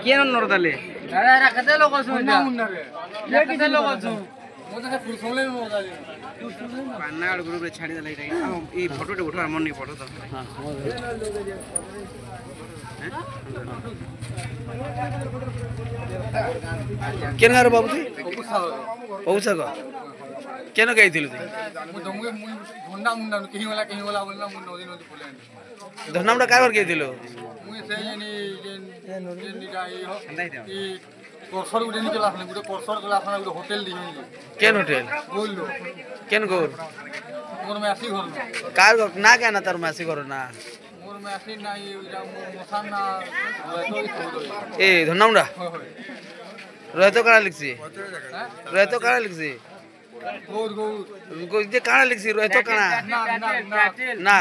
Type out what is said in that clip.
কেন নরদালে রাখতে লোক আছো রাখতে লোক আছো পান্নাড় গ্রুপে ছাড়ি দেলে এটাই এই ফটোটা উঠার মন নেই ফটো তো কেন আর বাবু তুই পৌঁছা গো কেন গাইছিল তুই ধন্যবাদ কারবার গাইছিল কেন হোটেল কেন ঘর কার না কেন তার মাসি ঘর না এ ধন্যবাদ রয়তো কারা লিখছি রয়তো কারা লিখছি কারা লিখছি রয়তো কারা না